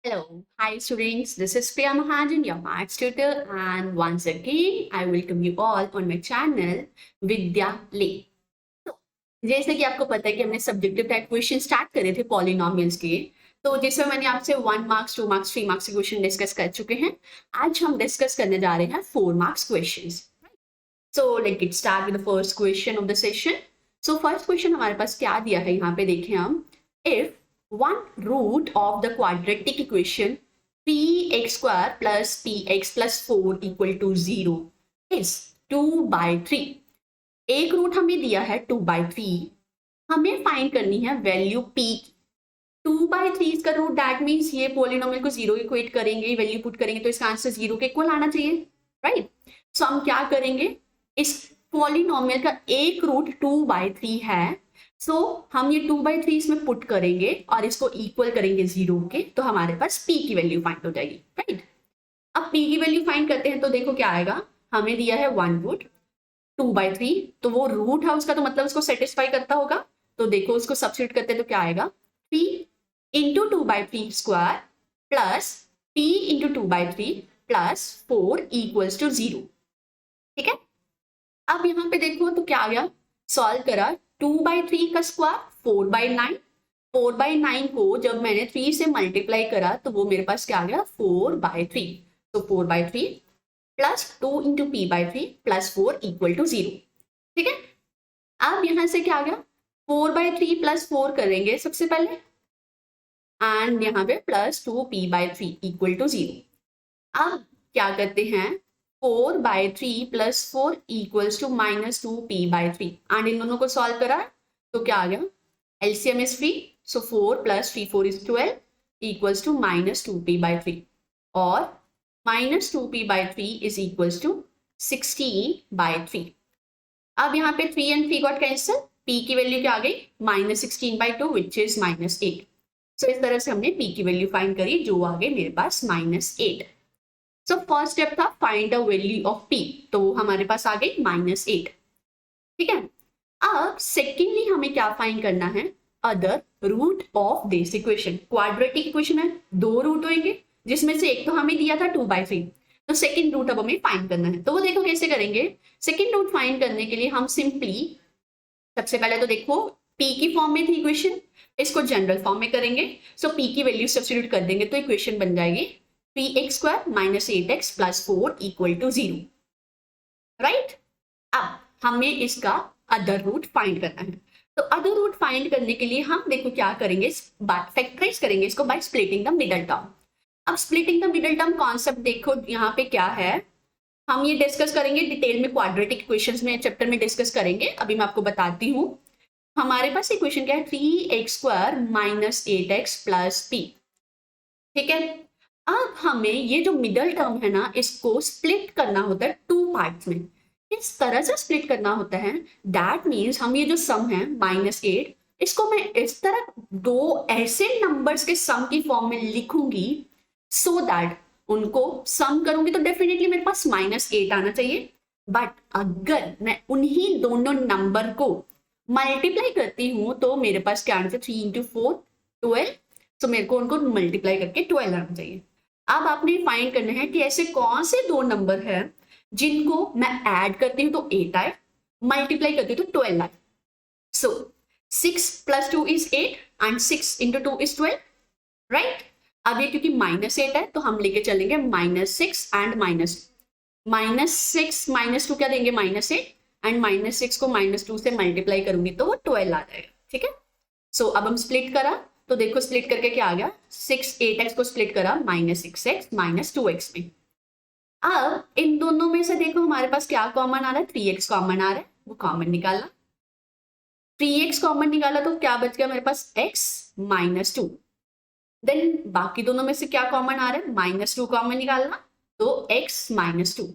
Hello, hi students. This is Priya Mahajan, your maths tutor, and once again, I welcome you all on my channel Vidya Le. तो जैसे कि आपको पता है कि हमने सब्जेक्टिव टाइप क्वेश्चन स्टार्ट करे थे पॉलिनोमियल्स के, तो जिसमें मैंने आपसे 1 मार्क्स 2 मार्क्स 3 मार्क्स के क्वेश्चन डिस्कस कर चुके हैं। आज हम डिस्कस करने जा रहे हैं 4 marks questions. So let's get start with the first question of the session. So first question हमारे पास क्या दिया है यहाँ पे देखें हम। If one root of the quadratic equation px square plus px plus 4 equal to 0 is 2/3। एक root हमें दिया है 2/3, हमें फाइंड करनी है वैल्यू p। 2/3 इसका रूट, दैट मीन्स ये पोलिनोमियल को 0 इक्वेट करेंगे, वैल्यू पुट करेंगे तो इसका आंसर 0 के इक्वल आना चाहिए, राइट। सो हम क्या करेंगे, इस पोलिनोमियल का एक रूट 2/3 है, सो हम ये 2/3 इसमें पुट करेंगे और इसको इक्वल करेंगे 0 के, तो हमारे पास p की वैल्यू फाइंड हो जाएगी, राइट। अब p की वैल्यू फाइंड करते हैं तो देखो क्या आएगा, हमें दिया है 1 रूट 2/3, तो वो रूट है उसका, तो मतलब उसको सेटिस्फाई करता होगा। तो देखो उसको सब्स्टिट्यूट करते हैं तो क्या आएगा, p into 2/3 square plus p into 2/3 plus 4 equals to 0, ठीक है। अब यहाँ पे देखो तो क्या आ गया, सॉल्व करा, 2/3 का स्क्वायर 4/9, 4/9 को जब मैंने 3 से मल्टीप्लाई करा तो वो मेरे पास क्या आ गया 4/3। तो 4/3 plus 2 into p/3 plus 4 equal to 0, ठीक है। अब यहां से क्या आ गया, 4/3 प्लस 4 करेंगे सबसे पहले, एंड यहाँ पे प्लस 2p/3 इक्वल टू 0। अब क्या करते हैं, 4/3 plus 4 equals to minus 2p/3, and इन दोनों को सॉल्व करा तो क्या आ गया, LCM is 3, so 4 plus 3 4 is 12 equals to minus 2p/3, और minus 2p/3 is equals to 16/3। अब यहाँ पे 3 एंड 3 गॉट कैंसिल, p की वैल्यू क्या आ गई, माइनस 16/2 विच इज -8। सो इस तरह से हमने p की वैल्यू फाइंड करी, जो आ गई मेरे पास -8। सो फर्स्ट स्टेप था find the value of p, तो हमारे पास आ गई -8, ठीक है। अब सेकेंडली हमें क्या फाइंड करना है, other root of this equation. Quadratic equation है, 2 रूट होंगे जिसमें से एक तो हमें दिया था 2/3, तो सेकेंड रूट अब हमें फाइंड करना है। तो वो देखो कैसे करेंगे, सेकेंड रूट फाइंड करने के लिए हम सिंपली सबसे पहले तो देखो p की फॉर्म में थी इक्वेशन, इसको जनरल फॉर्म में करेंगे। सो p की वैल्यू सब्स्टिट्यूट कर देंगे तो इक्वेशन बन जाएगी 3x square minus 8x plus 4 equal to 0, right. अब हमें इसका अदर रूट फाइंड करना है, तो अदर रूट फाइंड करने के लिए हम देखो क्या करेंगे, फैक्टराइज करेंगे इसको by splitting the middle term. अब splitting the middle term concept देखो यहाँ पे क्या है, हम ये डिस्कस करेंगे डिटेल में, क्वाड्रेटिक इक्वेशंस में चैप्टर में डिस्कस करेंगे। अभी मैं आपको बताती हूँ, हमारे पास इक्वेशन क्या है, 3x square minus 8x plus p, ठीक है। अब हमें ये जो मिडल टर्म है ना, इसको स्प्लिट करना होता है 2 पार्ट्स में। इस तरह से स्प्लिट करना होता है, दैट मीन्स हम ये जो सम है -8, इसको मैं इस तरह 2 ऐसे नंबर्स के सम की फॉर्म में लिखूंगी, सो दैट उनको सम करूंगी तो डेफिनेटली मेरे पास -8 आना चाहिए। बट अगर मैं उन्हीं दोनों नंबर को मल्टीप्लाई करती हूं तो मेरे पास क्या आना चाहिए, 3 इंटू 4 12, तो मेरे को उनको मल्टीप्लाई करके 12 आना चाहिए। अब आपने फाइंड करना है कि ऐसे कौन से 2 नंबर हैं जिनको मैं ऐड करती हूँ तो 8 आए, मल्टीप्लाई करती हूँ तो 12 आए। सो 6 plus 2 is 8 and 6 into 2 is 12, right. अब ये क्योंकि -8 है तो हम लेके चलेंगे -6 एंड -6 -2 क्या देंगे, -8, एंड -6 को -2 से मल्टीप्लाई करूंगी तो वो 12 आ जाएगा, ठीक है। सो अब हम स्प्लिट करा तो देखो स्प्लिट करके क्या आ गया, 6 8x को स्प्लिट करा -6x -2x में। अब इन दोनों में से देखो हमारे पास क्या कॉमन आ रहा है, 3x कॉमन आ रहा है, वो कॉमन निकाला, 3x कॉमन निकाला तो क्या बच गया मेरे पास, x -2। देन बाकी दोनों में से क्या कॉमन आ रहा है, -2 कॉमन निकालना तो x -2।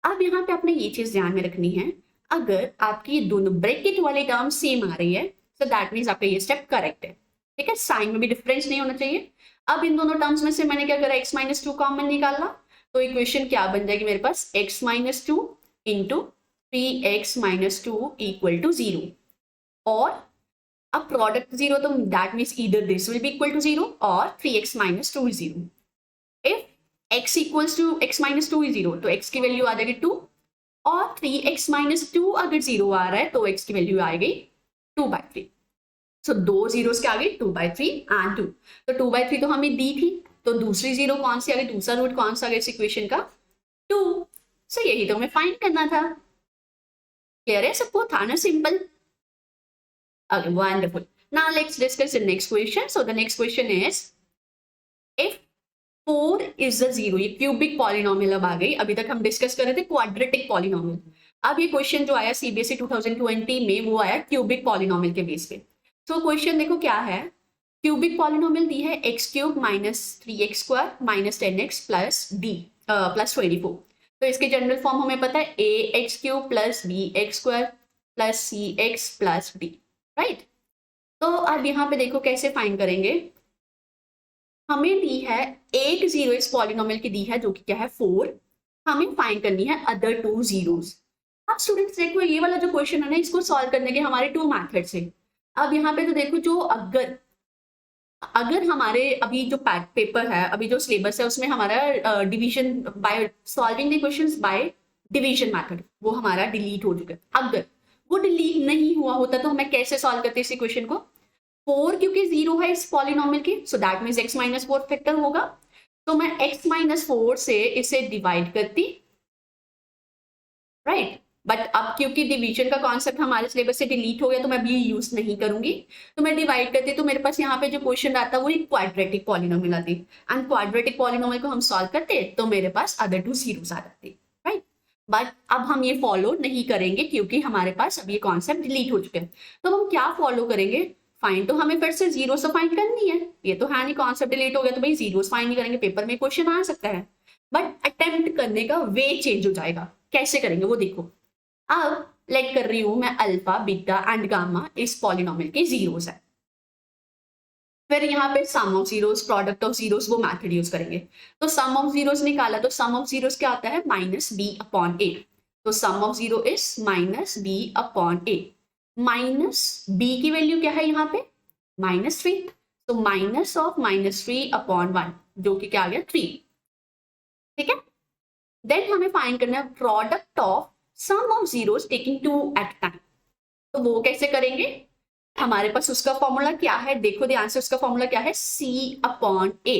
अब यहाँ पे आपने ये चीज ध्यान में रखनी है, अगर आपकी ये दोनों ब्रैकेट वाली टर्म सेम आ रही है तो दैट मीन्स आपका ये स्टेप करेक्ट है, ठीक है। साइन में भी डिफरेंस नहीं होना चाहिए। अब इन दोनों टर्म्स में से मैंने क्या करा, x -2 कॉमन निकाला, तो इक्वेशन क्या बन जाएगी मेरे पास, x -2 into 3x -2 equal to 0, और अब प्रोडक्ट जीरो, तो that means either this will be equal to zero और 3x minus 2 is zero. If x equals to x minus 2 is zero, तो x की वैल्यू आ जाएगी 2, और 3x माइनस 2 अगर जीरो आ रहा है तो x की वैल्यू आ गई 2/3। सो दो जीरोस के आगे 2/3 एंड 2, तो 2/3 तो हमें दी थी, तो दूसरी जीरो कौन सी आ गई, दूसरा रूट कौन सा आ गया इस इक्वेशन का, 2। सो यही तो हमें फाइंड करना था। क्लियर है सबको, था ना simple. Okay, wonderful. Now let's discuss the next question. So the next question is, if 4 is a zero, ये क्यूबिक पॉलिनोमियल अब आ गई। अभी तक हम डिस्कस कर रहे थे क्वाड्रेटिक पॉलिनोमियल। अब ये क्वेश्चन जो आया सीबीएसई 2020 में, वो आया क्यूबिक पॉलिनोमियल के बेस पे। तो क्वेश्चन देखो क्या है, क्यूबिक पॉलिनोमियल दी है x cube minus 3x square minus 10x plus d plus 24। तो इसके जनरल फॉर्म हमें पता है ax cube plus bx square plus cx plus d, right. तो अब यहाँ पे देखो कैसे फाइंड करेंगे। हमें दी है एक जीरो इस पॉलिनोमियल की दी है जो कि क्या है 4। हमें फाइंड करनी है अदर 2 जीरोस। अब स्टूडेंट्स देखो ये वाला जो क्वेश्चन है ना, इसको सॉल्व करने के हमारे 2 मेथड्स हैं। अब यहाँ पे तो देखो जो अगर हमारे अभी जो पेपर है, अभी जो सिलेबस है उसमें हमारा division by solving the questions by division method वो हमारा डिलीट हो चुका है। अगर वो डिलीट नहीं हुआ होता तो हमें कैसे सॉल्व करते इस इक्वेशन को, 4 क्योंकि जीरो है इस पॉलिनोमियल की, so that means x minus 4 factor होगा। तो मैं x माइनस 4 से इसे डिवाइड करती, राइट। बट अब क्योंकि डिवीजन का कॉन्सेप्ट हमारे सिलेबस से डिलीट हो गया तो मैं अभी यूज नहीं करूंगी। तो मैं डिवाइड करती, तो मेरे पास यहाँ पे जो क्वेश्चन आता है वो एक क्वाड्रेटिक पॉलिनोमियल आती, एंड क्वाड्रेटिक पॉलिनोमियल को हम सॉल्व करते तो मेरे पास अदर 2 जीरोस आ जाते, राइट। बट अब हम ये फॉलो नहीं करेंगे क्योंकि हमारे पास अब ये कॉन्सेप्ट डिलीट हो चुके हैं। तो हम क्या फॉलो करेंगे, फाइंड तो हमें फिर से जीरो से फाइंड करनी है। ये तो है नहीं, कॉन्सेप्ट डिलीट हो गया तो भाई जीरो फाइंड नहीं करेंगे, पेपर में क्वेश्चन आ सकता है, बट अटेम्प्ट करने का वे चेंज हो जाएगा। कैसे करेंगे वो देखो। अब लेट कर रही हूं मैं अल्फा बीटा एंड गामा इस पॉलिनोमियल के जीरोस है। फिर यहाँ पे sum of zeros product of zeros वो मेथड यूज करेंगे। तो सम ऑफ जीरोस निकाला तो सम ऑफ जीरोस क्या आता है माइनस बी अपॉन ए। तो sum of zero is minus B upon A. Minus B की वैल्यू क्या है यहाँ पे -3, तो माइनस ऑफ -3 अपॉन 1 जो कि क्या आ गया 3, ठीक है। देन हमें फाइंड करना है product of sum of zeros taking 2 at time. तो वो कैसे करेंगे, हमारे पास उसका फॉर्मूला क्या है, देखो ध्यान से, उसका फॉर्मूला क्या है c अपॉन a।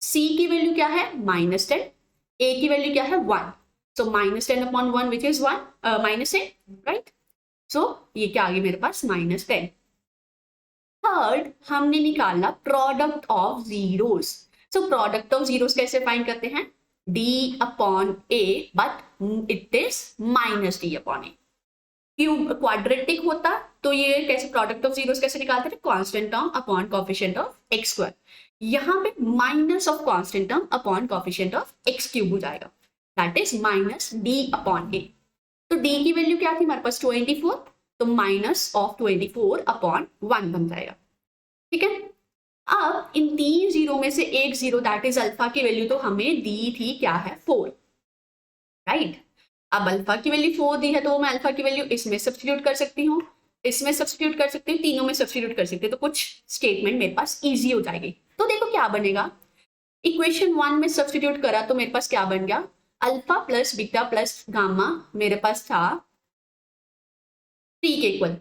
c की वैल्यू क्या है -10, a की वैल्यू क्या है 1, so -10 upon 1 which is 1 -a, right. So ये क्या आ गया मेरे पास -10। थर्ड हमने निकाला product of zeros. So product of zeros कैसे फाइंड करते हैं, d upon a, but it is -d upon a। Cube quadratic होता तो ये कैसे प्रोडक्ट ऑफ जीरोस कैसे निकालते थे, constant term upon coefficient of x square. यहाँ पे minus of constant term upon coefficient of x cube हो जाएगा, that is -d upon a। तो d की वैल्यू क्या थी हमारे पास 24, तो माइनस ऑफ 24 अपॉन 1 बन जाएगा, ठीक है। अब इन 3 जीरो में से एक जीरो दैट इज अल्फा की वैल्यू तो हमें दी थी क्या है 4, राइट। अब अल्फा की वैल्यू 4 दी है तो मैं अल्फा की वैल्यू इसमें सब्स्टिट्यूट कर सकती हूँ, इसमें सब्स्टिट्यूट कर सकती हूँ, तीनों में सब्स्टिट्यूट कर सकती हूँ, तो कुछ स्टेटमेंट मेरे पास इजी हो जाएगी। तो देखो क्या बनेगा, इक्वेशन 1 में सब्स्टिट्यूट करा तो मेरे पास क्या बन गया, alpha plus beta plus gamma मेरे पास था 3 के इक्वल।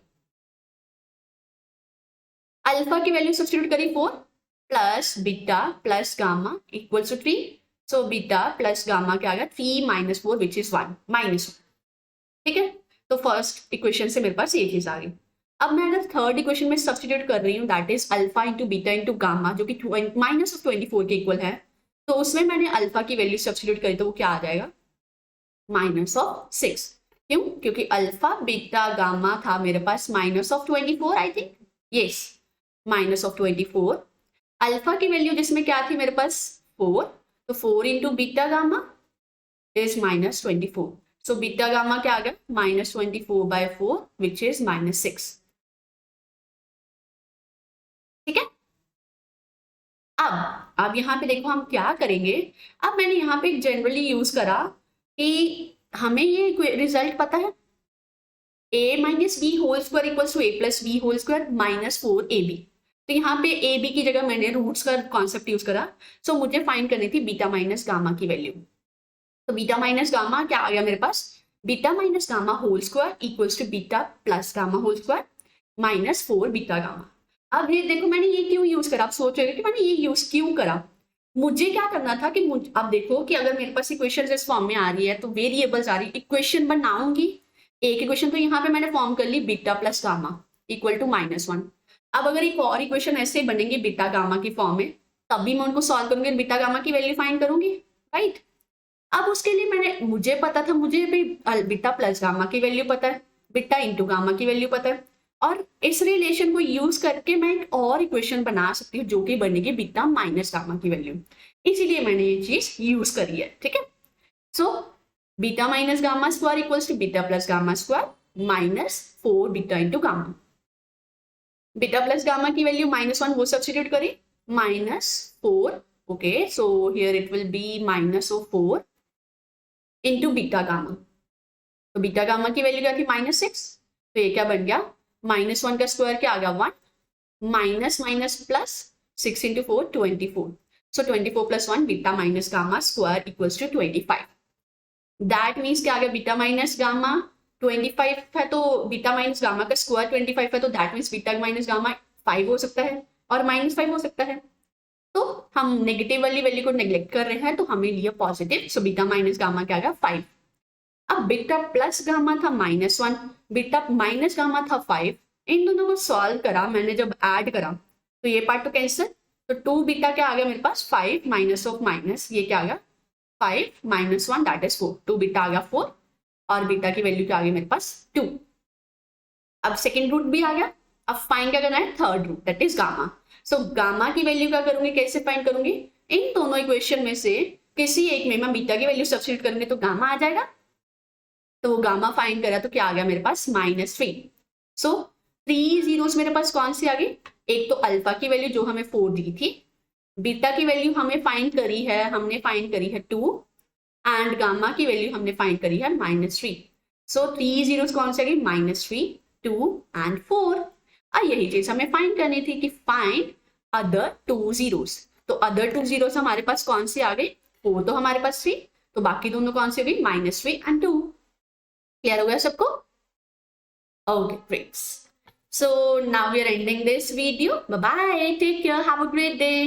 अल्फा की वैल्यू सब्स्टिट्यूट करी 4 plus beta plus gamma equal to 3, so beta plus gamma क्या आ गया 3 माइनस 4 विच इज 1 -1, ठीक है। तो फर्स्ट इक्वेशन से मेरे पास ये चीज आ गई। अब मैं अगर थर्ड इक्वेशन में सब्स्टिट्यूट कर रही हूँ that is alpha into beta into gamma जो कि -24 के इक्वल है, तो उसमें मैंने अल्फा की वैल्यू सब्स्टिट्यूट करी तो वो क्या आ जाएगा -6। क्यों, क्योंकि अल्फा बीटा गामा था मेरे पास -24 आई थिंक, यस -24। अल्फा की वैल्यू जिसमें क्या थी मेरे पास 4, तो 4 into beta gamma is -24, so beta gamma क्या आ गया -24/4 विच इज -6, ठीक है। अब यहाँ पे देखो हम क्या करेंगे। अब मैंने यहाँ पे जनरली यूज करा कि हमें ये रिजल्ट पता है, a minus B whole square equals to a plus B whole square minus 4ab। तो यहाँ पे ए बी की जगह मैंने रूट्स का कॉन्सेप्ट यूज करा। सो मुझे फाइंड करनी थी बीटा माइनस गामा की वैल्यू। तो बीटा माइनस गामा क्या आ गया मेरे पास, beta minus gamma whole square equals to beta plus gamma whole square minus 4 beta gamma. अब ये देखो मैंने ये क्यों यूज करा, आप सोच रहे हो कि मैंने ये यूज क्यों करा। मुझे क्या करना था कि अब देखो कि अगर मेरे पास इक्वेशन इस फॉर्म में आ रही है तो वेरिएबल्स आ रही है, इक्वेशन बनाऊंगी। एक इक्वेशन तो यहाँ पे मैंने फॉर्म कर ली beta plus gamma equal to -1। अब अगर एक और इक्वेशन ऐसे बनेंगे बीटा गामा की फॉर्म में, तभी मैं उनको सॉल्व करूंगी, बीटा गामा की वैल्यू फाइंड करूंगी, राइट। अब उसके लिए मुझे पता था, मुझे भी बीटा प्लस गामा की वैल्यू पता है, बीटा इंटू गामा की वैल्यू पता है, और इस रिलेशन को यूज करके मैं एक और इक्वेशन बना सकती हूँ जो कि बनेगी बीटा माइनस गामा की वैल्यू। इसीलिए मैंने ये चीज यूज करी है, ठीक है। So beta minus gamma square equals to beta plus gamma square minus 4 beta into gamma. Beta plus gamma की वैल्यू -1 वो सब्स्टिट्यूट करें, -4, okay, so here it will be -4 into beta gamma. तो बीटा गामा की value क्या थी -6, तो ये क्या बन गया, -1 का स्क्वायर क्या आ गया 1, minus minus plus 6 into 4 24। So 24 plus 1 beta minus gamma square equals to 25। That means क्या आ गया, बीटा माइनस गामा 25 है तो बीटा माइनस गामा का स्क्वायर 25 है, तो that means beta minus gamma 5 हो सकता है और -5 हो सकता है। तो हम नेगेटिव वाली वैल्यू को नेग्लेक्ट कर रहे हैं, तो हमें लिया पॉजिटिव, सो बीटा माइनस गामा क्या आ गया 5। अब बीटा प्लस गामा था -1, बीटा माइनस गामा था 5, इन दोनों को सॉल्व करा मैंने, जब ऐड करा तो ये पार्ट तो कैंसिल, तो 2 बीटा क्या आ गया मेरे पास 5 माइनस ऑफ माइनस, ये क्या आ गया 5 माइनस 1 दैट इज 4, 2 बीटा आ गया 4 और बीटा की वैल्यू क्या आ गई मेरे पास 2। अब सेकेंड रूट भी आ गया, अब फाइंड क्या करना है, third root that is gamma. So gamma की वैल्यू क्या करूंगी, कैसे फाइंड करूंगी, इन दोनों इक्वेशन में से किसी एक में मैं बीटा की वैल्यू सब्स्टिट्यूट करूंगी तो गामा आ जाएगा। तो वो गामा फाइंड करा तो क्या आ गया मेरे पास -3। सो 3 जीरोस मेरे पास कौन सी आ गई, एक तो अल्फा की वैल्यू जो हमें 4 दी थी, बीटा की वैल्यू हमने फाइंड करी है 2 एंड गामा की वैल्यू हमने फाइंड करी है -3। सो 3 जीरोस कौन सी आ गई, -3, 2 एंड 4। और यही चीज हमें फाइंड करनी थी कि फाइंड अदर 2 जीरोस। तो अदर 2 जीरोस हमारे पास कौन सी आ गई, 4 तो हमारे पास थी, तो बाकी दोनों कौन सी हो गई -3 एंड 2। क्लियर हो गया सबको, okay great, so now we are ending this video, bye bye, take care, have a great day।